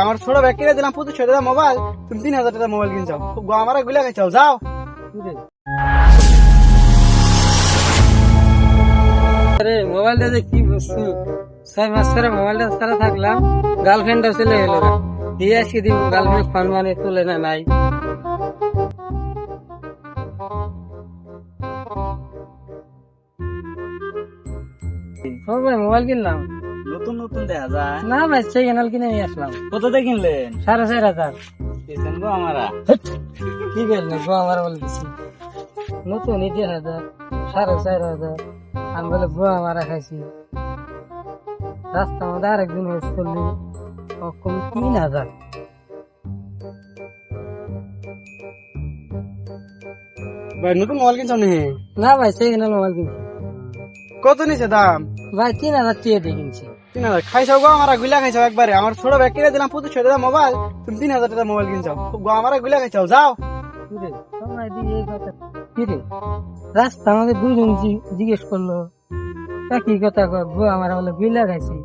আমার ছোট ব্যাগ কিনে দিলাম 2500 টাকা মোবাইল, তুমি 3000 টাকা মোবাইল কিনছো, আমার গুলা খাইছাও, যাও। আরে মোবাইলটা যে কি বস্তু, 6 মাস ধরে মোবাইলটা ছাড়া থাকলাম, গার্লফ্রেন্ডটা চলে এলো না, দিয়ে আজকে দিব গার্লফ্রেন্ড ফোন মানে তুলে না নাই। ভাই মোবাইল কিনলাম, নতুন নতুন দেখা যায় না ভাই সেকেন্ড হ্যান্ড কিনে নিয়ে আসলাম। কত দিয়ে কিনলেন? 4500। পেছেন গো আমারা। কি বললেন গো, আমার বলে দিছি নতুন 1000, 4500। আমি বলে বুয়া মারা খাইছি, রাস্তা মধ্যে আরেকদিন হয়েছে করলি কম 3000। ভাই নতুন মোবাইল কিনছো নি? না ভাই সেকেন্ড হ্যান্ড মোবাইল কিনছি কত নিছে দাম? ভাই 3000 টাকা দিয়ে কিনছি। 3000 খাইছাও গো, আমার গুলা খাইছাও একবারে। আমার ছোট ব্যাগ কিনে দিলাম 2500 টাকা মোবাইল, তুমি 3000 টাকা মোবাইল কিনছো, আমার গুলা খাইছাও, যাও। কিরে তোমায় দিয়ে এই কথা, কিরে রাস্তা আমাদের দুজন জিজ্ঞেস করলো কি কথা কয়, বুয়া আমার বলে বিলা খাইছি,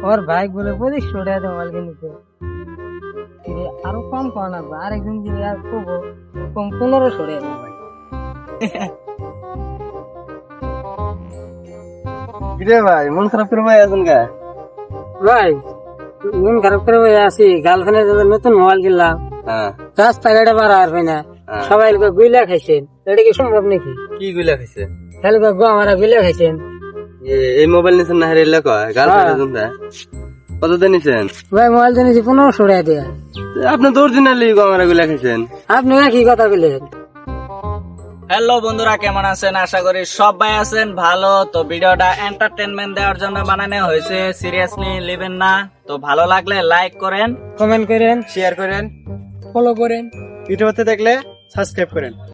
ওর ভাই বলে 2500 টাকা দিয়ে মোবাইল কিনেছে। কিরে আরো কম কর না, আরেকদিন দিলে আর কব কম 1500 টাকা মোবাইল। কিরে ভাই মন খারাপ করে ভাই আছেন গা? ভাই মন খারাপ করে ভাই আছি, গার্লফ্রেন্ডের নতুন মোবাইল কিনলাম, রাস্তাঘাটে বার আর হয় না, সবাই গুইলা খাইছেন, এটা কি সম্ভব নাকি? কি গুলা খাইছে? তাহলে গো আমার গুইলা খাইছেন। এই মোবাইল নিছেন না? হেরে গার্লফ্রেন্ড কত দিয়ে নিছেন? ভাই মোবাইল কিনেছি 1500 টাকা দিয়ে। আপনি তো অরিজিনালি আমার গুলা খাইছেন। আপনি কি কথা বললেন? হ্যালো বন্ধুরা, কেমন আছেন? আশা করি সবাই আছেন ভালো। তো ভিডিওটা এন্টারটেনমেন্ট দেওয়ার জন্য বানানো হয়েছে, সিরিয়াসলি নেবেন না। তো ভালো লাগলে লাইক করেন, কমেন্ট করেন, শেয়ার করেন, ফলো করেন, ভিডিওতে দেখলে সাবস্ক্রাইব করেন।